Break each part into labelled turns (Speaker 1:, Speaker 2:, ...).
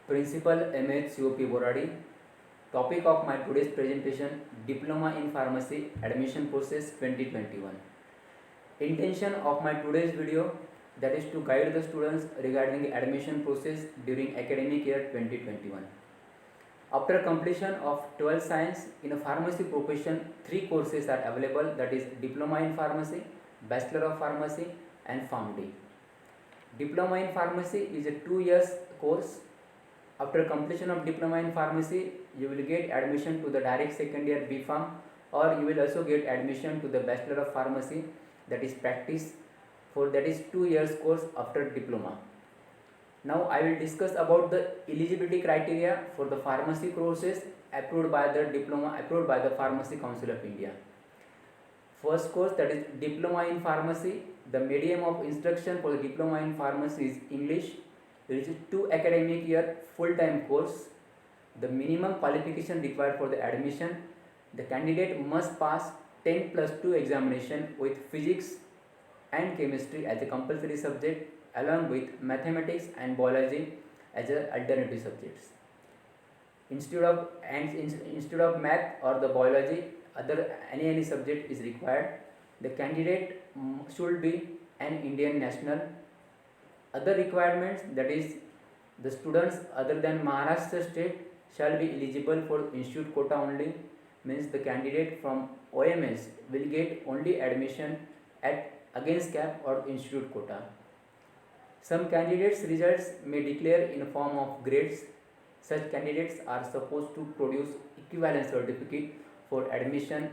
Speaker 1: Principal M.H. COP Boradi. Topic of my today's presentation: Diploma in Pharmacy Admission Process 2021. Intention of my today's video, that is to guide the students regarding the admission process during academic year 2021. After completion of 12th science in a pharmacy profession, 3 courses are available, that is Diploma in Pharmacy, Bachelor of Pharmacy and PharmD. Diploma in Pharmacy is a 2 years course. After completion of Diploma in Pharmacy, you will get admission to the direct second year B.Pharm, or you will also get admission to the Bachelor of Pharmacy, that is practice, for that is 2 years course after diploma. Now I will discuss about the eligibility criteria for the pharmacy courses approved by the Pharmacy Council of India. First course, that is Diploma in Pharmacy. The medium of instruction for the Diploma in Pharmacy is English. There is a 2 academic year full-time course. The minimum qualification required for the admission: the candidate must pass 10 plus 2 examination with physics and chemistry as a compulsory subject, along with mathematics and biology as a alternative subjects. Instead of math or the biology, any subject is required. The candidate should be an Indian national. Other requirements, that is the students other than Maharashtra state shall be eligible for institute quota only, means the candidate from OMS will get only admission at against cap or institute quota. Some candidates' results may declare in form of grades. Such candidates are supposed to produce equivalent certificate for admission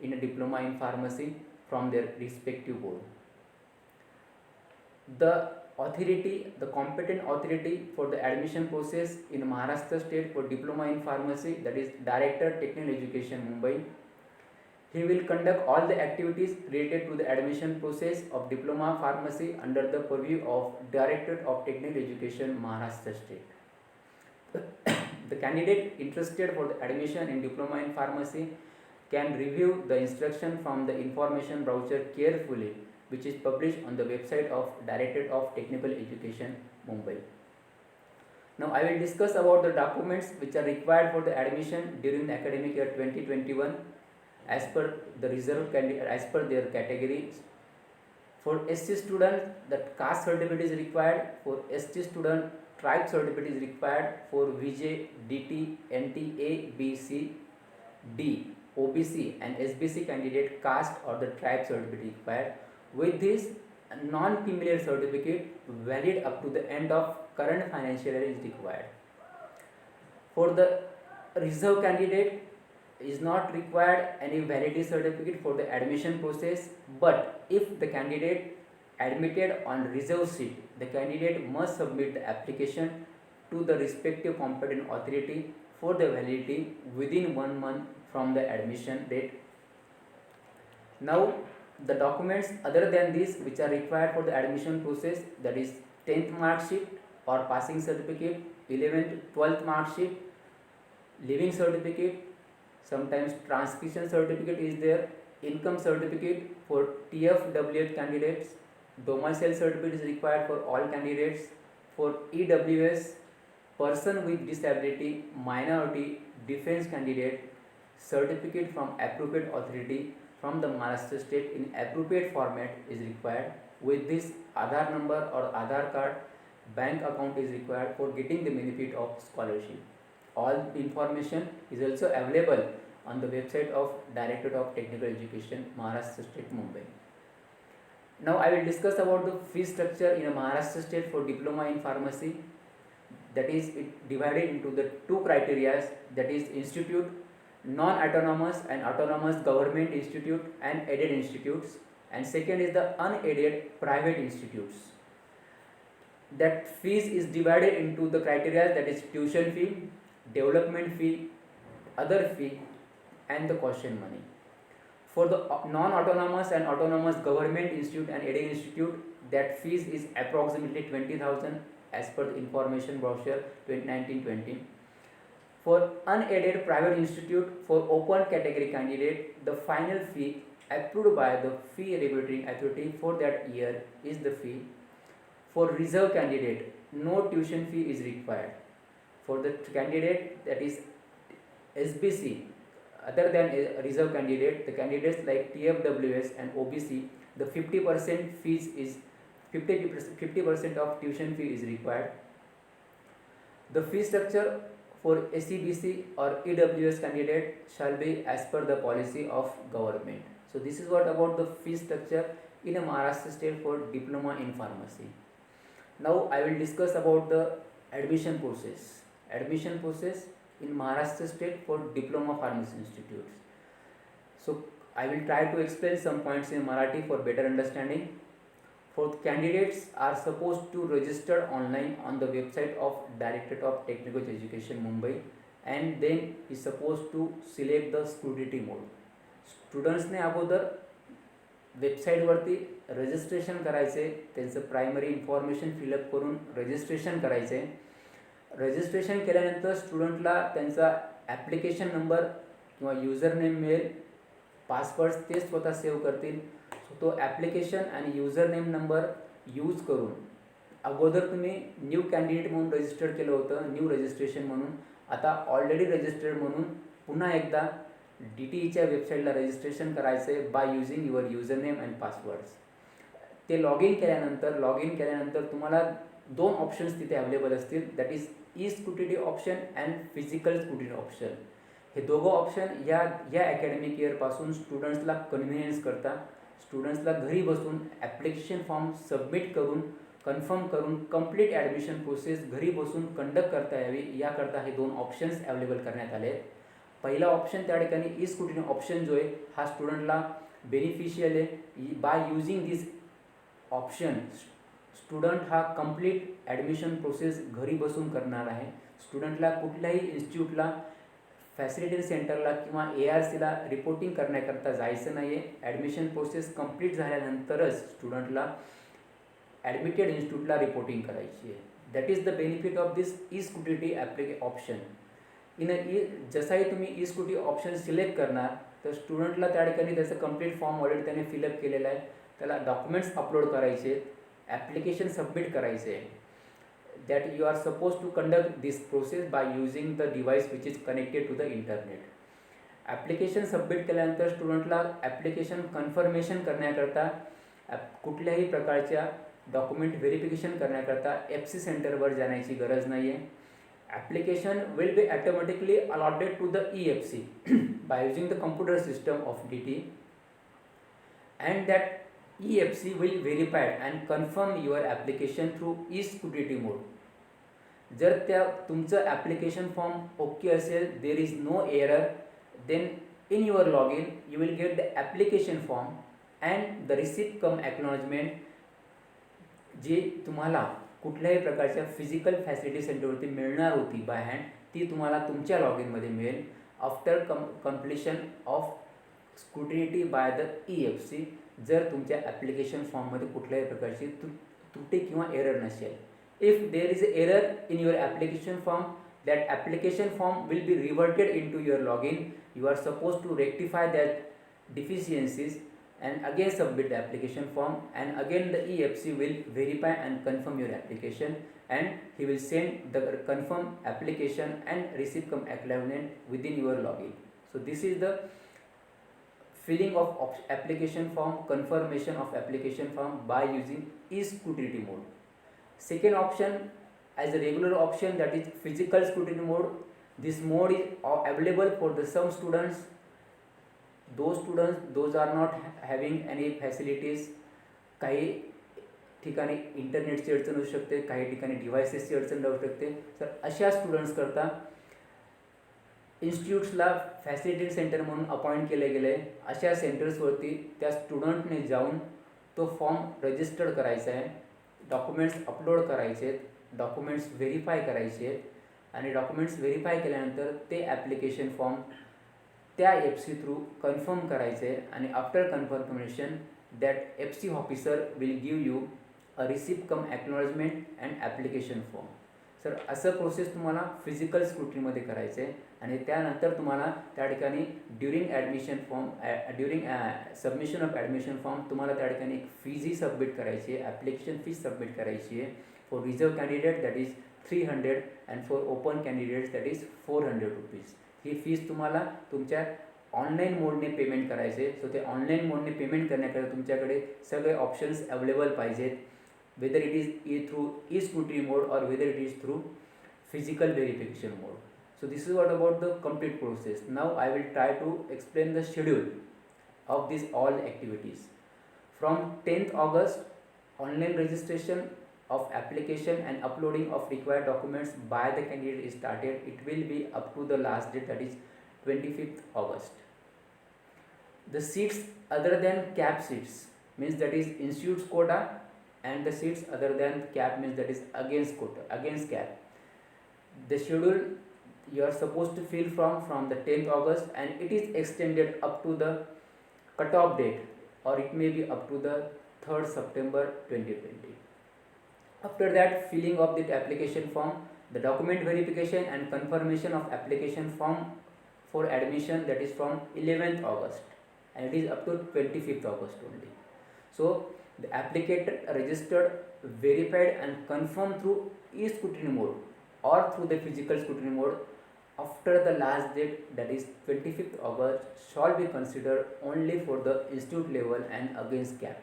Speaker 1: in a Diploma in Pharmacy from their respective board. The competent authority for the admission process in Maharashtra state for Diploma in Pharmacy, that is Director Technical Education Mumbai. He will conduct all the activities related to the admission process of Diploma Pharmacy under the purview of Directorate of Technical Education, Maharashtra state. The candidate interested for the admission in Diploma in Pharmacy can review the instruction from the information brochure carefully, which is published on the website of Directorate of Technical Education, Mumbai. Now I will discuss about the documents which are required for the admission during the academic year 2021 as per the reserved candidate, as per their categories. For SC student, the caste certificate is required. For ST student, tribe certificate is required. For VJ, DT, NT, A, B, C, D, OBC and SBC candidate, caste or the tribe certificate required. With this, non-familiar certificate valid up to the end of current financial year is required. For the reserve candidate, is not required any validity certificate for the admission process, but if the candidate admitted on reserve seat, the candidate must submit the application to the respective competent authority for the validity within 1 month from the admission date. Now the documents other than this which are required for the admission process, that is 10th mark sheet or passing certificate, 11th 12th mark sheet, leaving certificate, sometimes transcription certificate is there, income certificate for TF-WF candidates, domicile certificate is required for all candidates. For EWS, person with disability, minority, defense candidate, certificate from appropriate authority from the Maharashtra state in appropriate format is required. With this, Aadhaar number or Aadhaar card, bank account is required for getting the benefit of scholarship. All information is also available on the website of Directorate of Technical Education, Maharashtra State, Mumbai. Now I will discuss about the fee structure in a Maharashtra state for Diploma in Pharmacy. That is, it divided into the 2 criteria, that is institute, non-autonomous and autonomous government institute and aided institutes, and second is the unaided private institutes. That fees is divided into the criteria, that is tuition fee, development fee, other fee and the caution money. For the non-autonomous and autonomous government institute and aided institute, that fees is approximately 20,000 as per the information brochure 2019-20. For unaided private institute, for open category candidate, the final fee approved by the fee regulating authority for that year is the fee. For reserve candidate, no tuition fee is required. For the candidate that is SBC, other than a reserve candidate, the candidates like TFWS and OBC, the 50% fees is 50% of tuition fee is required. The fee structure for SEBC or EWS candidate shall be as per the policy of government. So this is what about the fee structure in a Maharashtra state for diploma in pharmacy. Now I will discuss about the admission process. Admission process in Maharashtra state for diploma pharmacy institutes. So I will try to explain some points in Marathi for better understanding. For candidates are supposed to register online on the website of Directorate of Technical Education Mumbai, and then is supposed to select the scrutiny mode. स्टुडंट्सने अगोदर वेबसाईटवरती registration करायचे, त्यांचं primary information fill up करून registration करायचे. Registration केल्यानंतर स्टुडंटला त्यांचा application number किंवा user name मिळेल. Passwords ते स्वतः सेव्ह करतील. सो तो ॲप्लिकेशन आणि युजर नेम नंबर यूज करून अगोदर तुम्ही न्यू कॅन्डिडेट म्हणून रजिस्टर केलं होतं, न्यू रजिस्ट्रेशन म्हणून, आता ऑलरेडी रजिस्टर्ड म्हणून पुन्हा एकदा DTEच्या वेबसाईटला रजिस्ट्रेशन करायचं आहे by using your user name and passwords. ते लॉग इन केल्यानंतर तुम्हाला 2 ऑप्शन्स तिथे अवेलेबल असतील, that is E scrutiny option and physical scrutiny option. हे दोघं ऑप्शन या अकॅडमिक इयरपासून स्टुडंट्सला कन्व्हिनियन्स करता. स्टुडंट्सला घरी बसून ॲप्लिकेशन फॉर्म सबमिट करून कन्फर्म करून कंप्लीट ॲडमिशन प्रोसेस घरी बसून कंडक्ट करता यावी याकरता हे 2 ऑप्शन्स अवेलेबल करण्यात आले आहेत. पहिला ऑप्शन त्या ठिकाणी ई स्क्रुटिनी ऑप्शन जो आहे हा स्टुडंटला बेनिफिशियल आहे. By using this option student हा कंप्लीट ॲडमिशन प्रोसेस घरी बसून करणार आहे. स्टुडंटला कुठल्याही इन्स्टिट्यूटला, फॅसिलिटी सेंटरला किंवा ARCला रिपोर्टिंग करण्याकरता जायचं नाही आहे. ॲडमिशन प्रोसेस कंप्लीट झाल्यानंतरच स्टुडंटला ॲडमिटेड इन्स्टिट्यूटला रिपोर्टिंग करायची आहे. That is the benefit of this e scrutiny option. जसाही तुम्ही ई स्क्रुटिनी ऑप्शन सिलेक्ट करणार तर स्टुडंटला त्या ठिकाणी त्याचं कंप्लीट फॉर्म ऑलरेडी त्याने फिलअप केलेला आहे. त्याला डॉक्युमेंट्स अपलोड करायचे, ॲप्लिकेशन सबमिट करायचे आहे. That you are suppose to conduct this process by using the device which is connected to the internet. Application submit केल्यानंतर स्टुडंटला ॲप्लिकेशन कन्फर्मेशन करण्याकरता कुठल्याही प्रकारच्या डॉक्युमेंट व्हेरिफिकेशन करण्याकरता FC सेंटरवर जाण्याची गरज नाही आहे. Application will be automatically allotted to the EFC by using the computer system of DT, and that EFC will verify and confirm your application through e-scrutiny mode. जर त्या तुमचं ॲप्लिकेशन फॉर्म ओके असेल, there is no error, then in your log in you will get the application form and the receipt cum acknowledgement जी तुम्हाला कुठल्याही प्रकारच्या physical facility सेंटरवरती मिळणार होती बाय हँड, ती तुम्हाला तुमच्या लॉग इनमध्ये मिळेल after completion of scrutiny by the EFC. जर तुमच्या ॲप्लिकेशन फॉर्ममध्ये कुठल्याही प्रकारची त्रुटी किंवा एरर नसेल. If there is a error in your application form, that application form will be reverted in to your log in. You are suppose to rectify that deficiencies and again submit the application form, and again the EFC will verify and confirm your application, and he will send the confirm application and receipt come acknowledgement within your login. So this is the filling of application form, confirmation of application form by using e-scrutiny mode. Second option as a regular option, that is physical scrutiny mode. This mode is available for the some students. Those are not having any facilities. काही ठिकाणी इंटरनेटची अडचण होऊ शकते, काही ठिकाणी डिव्हायसेसची अडचण राहू शकते. तर अशा स्टुडंट्स करता इन्स्टिट्यूट्सला फॅसिलिटी सेंटर म्हणून अपॉइंट केले गेले. अशा सेंटर्सवरती त्या स्टुडंटने जाऊन तो फॉर्म रजिस्टर्ड करायचा आहे, डॉक्युमेंट्स अपलोड करायचे आहेत, डॉक्युमेंट्स व्हेरीफाय करायचे आहेत, आणि डॉक्युमेंट्स व्हेरीफाय केल्यानंतर ते ॲप्लिकेशन फॉर्म त्या FC थ्रू कन्फर्म करायचे, आणि after confirmation that FC officer will give you a receipt cum acknowledgement and application form. Sir असं प्रोसेस तुम्हाला फिजिकल स्क्रुटिनीमध्ये करायचं आहे, आणि त्यानंतर तुम्हाला त्या ठिकाणी during submission of admission form तुम्हाला त्या ठिकाणी एक फीजही सबमिट करायची आहे, ॲप्लिकेशन फीज सबमिट करायची आहे. For reserve candidate that is 300 and for open candidates that is 400 rupees. He fees तुम्हाला तुमच्या ऑनलाईन मोडने पेमेंट करायचे. सो ते ऑनलाईन मोडने पेमेंट करण्याकरता तुमच्याकडे सगळे ऑप्शन्स अवेलेबल पाहिजेत, whether it is through e-scrutiny mode or whether it is through physical verification mode. So this is what about the complete process. Now I will try to explain the schedule of these all activities. From 10th August, online registration of application and uploading of required documents by the candidate is started. It will be up to the last date, that is 25th August. The seats other than cap seats means that is institute's quota, and the seats other than cap means that is against quota, against cap. The schedule you are supposed to fill from the 10th August, and it is extended up to the cutoff date, or it may be up to the 3rd September 2020. After that, filling of the application form, the document verification and confirmation of application form for admission, that is from 11th August, and it is up to 25th August only. So the applicant registered, verified and confirmed through e-scrutiny mode or through the physical scrutiny mode after the last date, that is 25th August, shall be considered only for the institute level and against cap.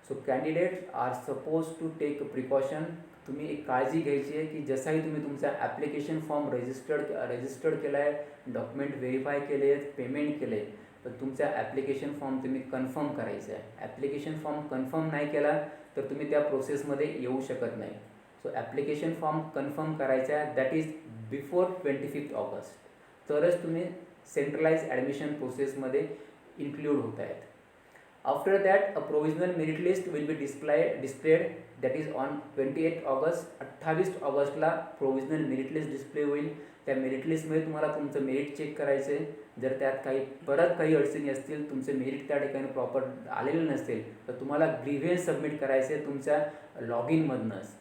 Speaker 1: So candidates are supposed to take a precaution. तुम्ही एक काळजी घ्यायची आहे की जसाही तुम्ही तुमचा application form registered केला आहे, डॉक्युमेंट व्हेरीफाय केले आहेत, पेमेंट केले, तर तुमचा ॲप्लिकेशन फॉर्म तुम्ही कन्फर्म करायचा आहे. ॲप्लिकेशन फॉर्म कन्फर्म नाही केला तर तुम्ही त्या प्रोसेसमध्ये येऊ शकत नाही. सो ॲप्लिकेशन फॉर्म कन्फर्म करायचा आहे, that is before 25th August, तरच तुम्ही सेंट्रलाइज ॲडमिशन प्रोसेसमध्ये इन्क्लूड होत आहेत. After that, a provisional merit list will be displayed, that is on 28th August. 28 ऑगस्टला प्रोविजनल मेरिट लिस्ट डिस्प्ले होईल. त्या मेरिट लिस्टमध्ये तुम्हाला तुमचं मेरिट चेक करायचं आहे. जर त्यात काही अडचणी असतील, तुमचे मेरिट त्या ठिकाणी प्रॉपर आलेलं नसेल, तर तुम्हाला ग्रीव्हन्स सबमिट करायचे आहे तुमच्या लॉग इनमधनंच,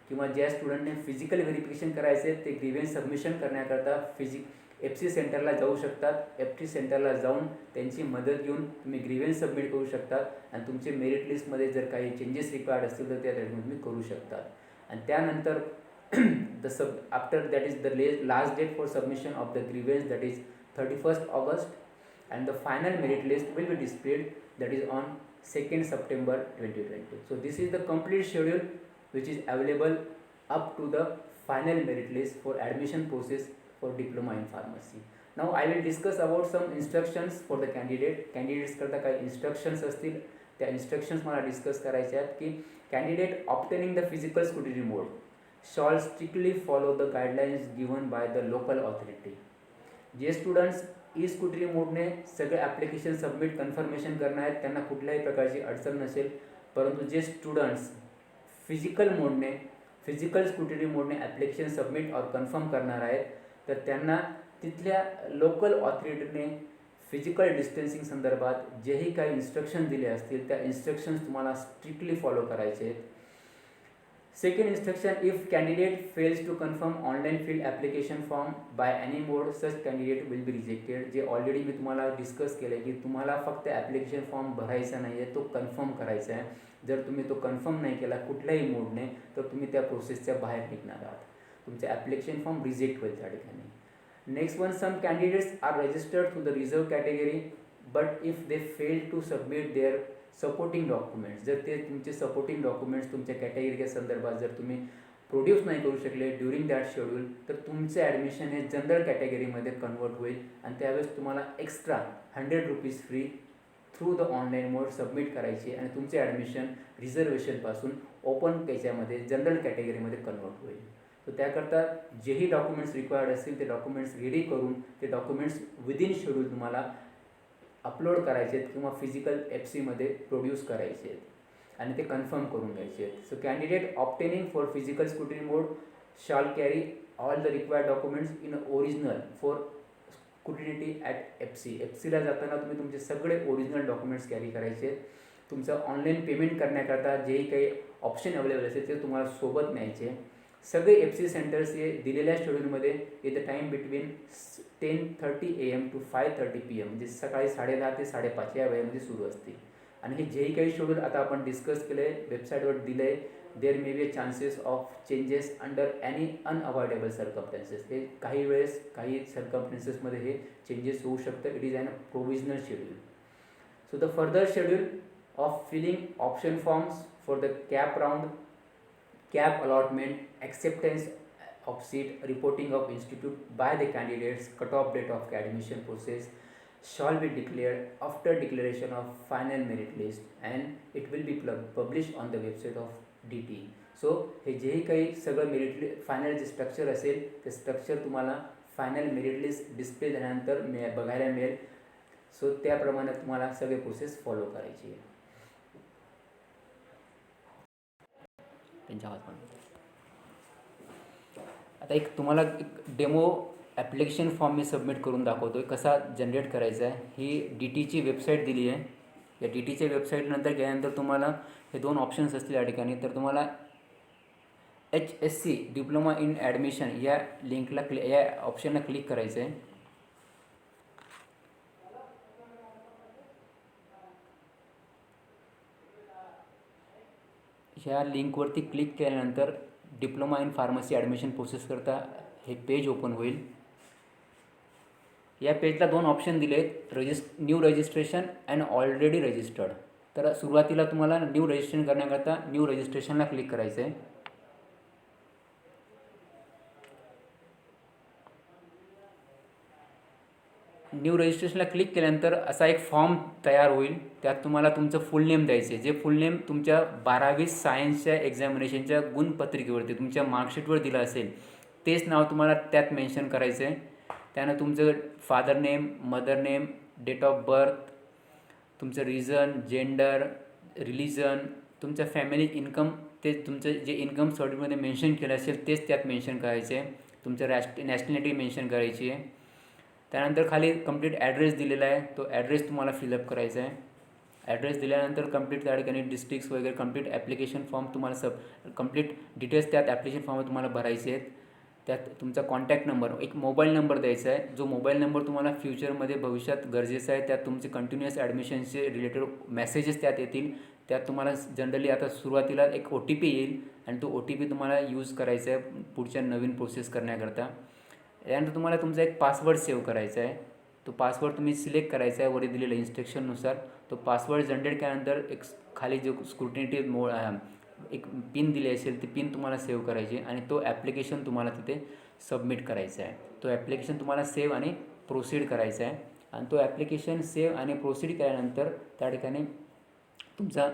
Speaker 1: किंवा ज्या स्टुडंटने फिजिकल व्हेरिफिकेशन करायचे ते ग्रीव्हन्स सबमिशन करण्याकरता FC सेंटरला जाऊ शकतात. FC सेंटरला जाऊन त्यांची मदत घेऊन तुम्ही ग्रीव्हन्स सबमिट करू शकतात, आणि तुमचे मेरिट लिस्टमध्ये जर काही चेंजेस रिक्वायर्ड असतील तर त्या तुम्ही करू शकतात. आणि त्यानंतर after that is the last date for submission of the grievance, that is 31st August, and the final merit list will be displayed, that is on 2nd September 2020. So this is the complete schedule which is available up to the final merit list for admission process for diploma in pharmacy. Now I will discuss about some instructions for the candidates करता काही instructions असतील, त्या instructions मला discuss करायचे आहेत. की candidate obtaining the physical scrutiny mode shall strictly follow the guidelines given by the local authority. जे students E-scrutiny मोडने सगळे ॲप्लिकेशन सबमिट कन्फर्मेशन करणार आहेत त्यांना कुठल्याही प्रकारची अडचण नसेल, परंतु जे स्टुडंट्स फिजिकल स्क्रुटनी मोडने ॲप्लिकेशन सबमिट और कन्फर्म करणार आहेत, तर त्यांना तिथल्या लोकल ऑथॉरिटीने फिजिकल डिस्टन्सिंग संदर्भात जेही काही इन्स्ट्रक्शन दिले असतील त्या इन्स्ट्रक्शन्स तुम्हाला स्ट्रिक्टली फॉलो करायचे आहेत. Second instruction, if candidate fails to confirm online filled application form by any mode, such candidate will be rejected. जे ऑलरेडी मी तुम्हाला डिस्कस केलं की तुम्हाला फक्त ॲप्लिकेशन फॉर्म भरायचा नाही आहे, तो कन्फर्म करायचा आहे. जर तुम्ही तो कन्फर्म नाही केला कुठल्याही मोडने तर तुम्ही त्या प्रोसेसच्या बाहेर निघणार आहात, तुमचे ॲप्लिकेशन फॉर्म रिजेक्ट होईल त्या ठिकाणी. Next one, some candidates are registered to the reserve category, but if they fail to submit their supporting documents, जर ते तुमचे सपोर्टिंग डॉक्युमेंट्स तुमच्या कॅटेगरीच्या संदर्भात जर तुम्ही प्रोड्यूस नाही करू शकले ड्युरिंग दॅट शेड्यूल, तर तुमचे ॲडमिशन हे जनरल कॅटेगरीमध्ये कन्वर्ट होईल, आणि त्यावेळेस तुम्हाला extra 100 rupees free through the online mode submit करायची, आणि तुमचे ॲडमिशन रिझर्वेशनपासून ओपन त्याच्यामध्ये जनरल कॅटेगरीमध्ये कन्वर्ट होईल. तर त्याकरता जेही डॉक्युमेंट्स रिक्वायर्ड असतील ते डॉक्युमेंट्स रेडी करून ते डॉक्युमेंट्स विदिन शेड्यूल तुम्हाला अपलोड करायचे आहेत किंवा फिजिकल FC प्रोड्यूस करायचे आहेत, आणि ते कन्फर्म करून घ्यायचे आहेत. So candidate opting for physical scrutiny mode shall carry all the required documents in original for scrutiny at FC ला जाताना तुम्ही तुमचे सगळे ओरिजिनल डॉक्युमेंट्स कॅरी करायचे आहेत. तुमचं ऑनलाईन पेमेंट करण्याकरता जेही काही ऑप्शन अवेलेबल असेल ते तुम्हाला सोबत न्यायचे. सगळे FC सेंटर्स हे दिलेल्या शेड्यूलमध्ये in the time between 10:30 AM to 5:30 PM, म्हणजे सकाळी 10:30 ते 5:30 या वेळेमध्ये सुरू असते. आणि हे जेही काही शेड्यूल आता आपण डिस्कस केलं आहे वेबसाईटवर दिलं आहे, there may be a chances of changes under any unavoidable circumstances. हे काही वेळेस काही सर्कमस्टन्सेसमध्ये हे चेंजेस होऊ शकतं. It is an provisional schedule. So the further schedule of filling option forms for the cap round, cap allotment, acceptance of seat, reporting of institute by the candidates, cut-off date of admission process shall be declared after declaration of final merit list, and it will be published on the website of DT. So हे जेही काही सगळं merit final जे structure असेल ते structure तुम्हाला final merit list display झाल्यानंतर बघायला मिळेल. सो त्याप्रमाणे तुम्हाला सगळे प्रोसेस फॉलो करायची आहे. आता एक तुम्हाला एक डेमो ॲप्लिकेशन फॉर्म मी सबमिट करून दाखवतो आहे कसा जनरेट करायचा आहे. ही DTची वेबसाईट दिली आहे. या DTच्या वेबसाईटनंतर गेल्यानंतर तुम्हाला हे 2 ऑप्शन्स असतील या ठिकाणी. तर तुम्हाला HSC डिप्लोमा इन ॲडमिशन या लिंकला या ऑप्शनला क्लिक करायचं आहे. ह्या लिंकवरती क्लिक केल्यानंतर diploma in pharmacy admission process करता हे पेज ओपन होईल. या पेजला 2 ऑप्शन दिले आहेत, new registration and already registered. तर सुरुवातीला तुम्हाला न्यू रजिस्ट्रेशन करण्याकरता न्यू रजिस्ट्रेशनला क्लिक करायचं आहे. न्यू रजिस्ट्रेशनला क्लिक केल्यानंतर असा एक फॉर्म तयार होईल. त्यात तुम्हाला तुमचं फुल नेम द्यायचं आहे. जे फुल नेम तुमच्या 12वी सायन्सच्या एक्झामिनेशनच्या गुणपत्रिकेवरती तुमच्या मार्कशीटवर दिलं असेल तेच नाव तुम्हाला त्यात मेन्शन करायचं आहे. त्यानं तुमचं father name, mother name, date of birth, तुमचं रिझन, जेंडर, रिलिजन, तुमचं फॅमिली इन्कम ते तुमचं जे इन्कम सर्टिफिकेटमध्ये मेन्शन केलं असेल तेच त्यात मेन्शन करायचे आहे. तुमचं नॅशनॅलिटी मेन्शन करायची आहे. त्यानंतर खाली कंप्लीट ॲड्रेस दिलेला आहे, तो ॲड्रेस तुम्हाला फिलअप करायचा आहे. ॲड्रेस दिल्यानंतर कंप्लीट त्या ठिकाणी डिस्ट्रिक्ट्स वगैरे कंप्लीट ॲप्लिकेशन फॉर्म तुम्हाला कंप्लीट डिटेल्स त्यात ॲप्लिकेशन फॉर्मवर तुम्हाला भरायचे आहेत. त्यात तुमचा कॉन्टॅक्ट नंबर, एक मोबाईल नंबर द्यायचा आहे. जो मोबाईल नंबर तुम्हाला फ्युचरमध्ये भविष्यात गरजेचा आहे. त्यात तुमचे कंटिन्युअस ॲडमिशनचे रिलेटेड मेसेजेस त्यात येतील. त्यात तुम्हाला जनरली आता सुरुवातीला एक OTP येईल आणि तो OTP तुम्हाला यूज करायचा आहे पुढच्या नवीन प्रोसेस करण्याकरता. यानंतर तुम्हाला तुमचा एक पासवर्ड सेव्ह करायचा आहे. तो पासवर्ड तुम्ही सिलेक्ट करायचा आहे वरील दिलेल्या इन्स्ट्रक्शननुसार. तो पासवर्ड जनरेट केल्यानंतर एक खाली जो स्क्रुटिनिटी एक पिन दिली असेल ती पिन तुम्हाला सेव्ह करायची आणि तो ॲप्लिकेशन तुम्हाला तिथे सबमिट करायचा आहे. तो ॲप्लिकेशन तुम्हाला सेव्ह आणि प्रोसीड करायचा आहे. आणि तो ॲप्लिकेशन सेव्ह आणि प्रोसीड केल्यानंतर त्या ठिकाणी तुमचा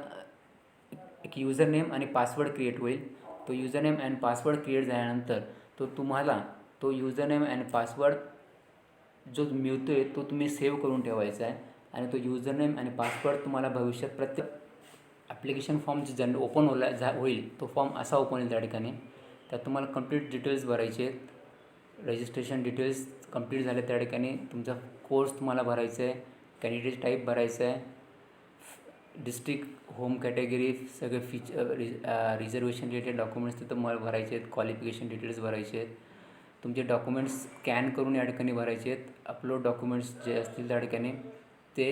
Speaker 1: एक युजर नेम आणि पासवर्ड क्रिएट होईल. तो user name and password create झाल्यानंतर तुम्हाला तो युजर नेम अँड पासवर्ड जो मिळतो आहे तो तुम्ही सेव्ह करून ठेवायचा आहे. आणि तो युजर नेम आणि पासवर्ड तुम्हाला भविष्यात प्रत्येक ॲप्लिकेशन फॉर्म जे ओपन होईल तो फॉर्म असा ओपन होईल त्या ठिकाणी. त्यात तुम्हाला कंप्लीट डिटेल्स भरायचे आहेत. रजिस्ट्रेशन डिटेल्स कंप्लीट झाले त्या ठिकाणी तुमचा कोर्स तुम्हाला भरायचा आहे, कॅन्डिडेट टाईप भरायचा आहे, डिस्ट्रिक्ट, होम कॅटेगरी, सगळे रिझर्वेशन रिलेटेड डॉक्युमेंट्स तिथं मला भरायचे आहेत, क्वालिफिकेशन डिटेल्स भरायचे आहेत, तुमचे डॉक्युमेंट्स स्कॅन करून या ठिकाणी भरायचे आहेत, अपलोड डॉक्युमेंट्स जे असतील त्या ठिकाणी ते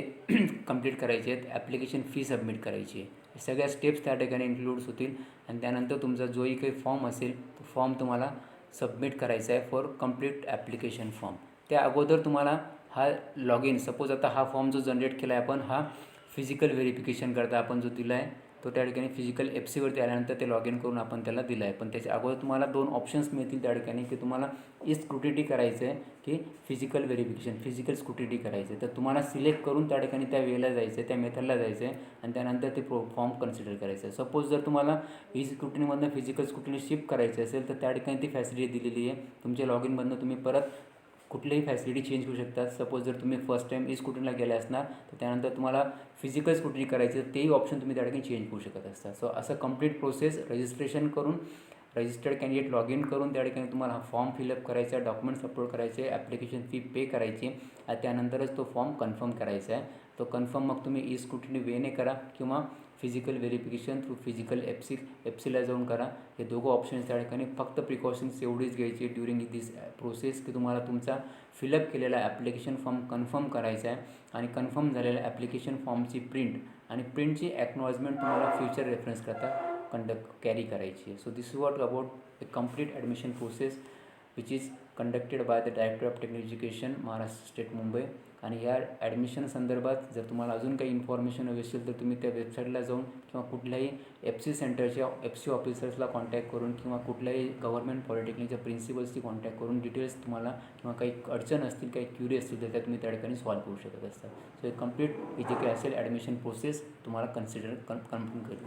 Speaker 1: कंप्लीट करायचे आहेत, ॲप्लिकेशन फी सबमिट करायची आहे. हे सगळ्या स्टेप्स त्या ठिकाणी इन्क्लूड्स होतील. आणि त्यानंतर तुमचा जोही काही फॉर्म असेल तो फॉर्म तुम्हाला सबमिट करायचा आहे फॉर कंप्लीट ॲप्लिकेशन फॉर्म. त्या अगोदर तुम्हाला हा लॉग इन, सपोज आता हा फॉर्म जो जनरेट केला आहे आपण, हा फिजिकल व्हेरिफिकेशन करता आपण जो दिला आहे तो त्या ठिकाणी फिजिकल FCवरती आल्यानंतर ते लॉग इन करून आपण त्याला दिलं आहे. पण त्याच्या अगोदर तुम्हाला 2 ऑप्शन्स मिळतील त्या ठिकाणी की तुम्हाला स्क्रुटिनी करायचं आहे की फिजिकल व्हेरिफिकेशन, फिजिकल स्क्रुटिनी करायचं आहे. तर तुम्हाला सिलेक्ट करून त्या ठिकाणी त्या वेळेला जायचं आहे, त्या मेथडला जायचं आहे आणि त्यानंतर ते फॉर्म कन्सिडर करायचं आहे. सपोज जर तुम्हाला स्क्रुटिनीमधनं फिजिकल स्क्रुटिनी शिफ्ट करायचं असेल तर त्या ठिकाणी ती फॅसिलिटी दिलेली आहे. तुमच्या लॉग इनमधनं तुम्ही परत कुठलीही फॅसिलिटी चेंज करू शकतात. सपोज जर तुम्ही फर्स्ट टाईम स्क्रुटिनीला गेले असणार तर त्यानंतर तुम्हाला फिजिकल स्क्रुटिनी करायची तर तेही ऑप्शन तुम्ही त्या ठिकाणी चेंज करू शकत असता. सो असं कंप्लीट प्रोसेस रजिस्ट्रेशन करून रजिस्टर्ड कॅन्डिडेट लॉग इन करून त्या ठिकाणी तुम्हाला हा फॉर्म फिलअप करायचा आहे, डॉक्युमेंट्स अपलोड करायचे, ॲप्लिकेशन फी पे करायची आणि त्यानंतरच तो फॉर्म कन्फर्म करायचा आहे. तो कन्फर्म मग तुम्ही स्क्रुटिनी वेने करा किंवा फिजिकल व्हेरिफिकेशन थ्रू फिजिकल FCला जाऊन करा. हे दोघं ऑप्शन्स त्या ठिकाणी. फक्त प्रिकॉशन्स एवढीच घ्यायची ड्युरिंग दिस प्रोसेस की तुम्हाला तुमचा फिलअप केलेला ॲप्लिकेशन फॉर्म कन्फर्म करायचा आहे आणि कन्फर्म झालेल्या ॲप्लिकेशन फॉर्मची प्रिंट आणि प्रिंटची ॲक्नॉलेजमेंट तुम्हाला फ्युचर रेफरन्स करता कॅरी करायची आहे. So this is what about the complete admission process which is conducted by the director of technical education Maharashtra state Mumbai. आणि ह्या ॲडमिशन संदर्भात जर तुम्हाला अजून काही इन्फॉर्मेशन हवी असेल तर तुम्ही त्या वेबसाईटला जाऊन किंवा कुठल्याही FC सेंटरच्या FC ऑफिसर्सला कॉन्टॅक्ट करून किंवा कुठल्याही गव्हर्मेंट पॉलिटेक्निकच्या प्रिन्सिपल्सची कॉन्टॅक्ट करून डिटेल्स तुम्हाला किंवा काही अडचण असतील, काही क्युरी असतील तर त्या तुम्ही त्या ठिकाणी सॉल्व्ह करू शकत असता. सो हे कम्प्लीट ही जी काही असेल ॲडमिशन प्रोसेस तुम्हाला कन्सिडर कन्फर्म करू.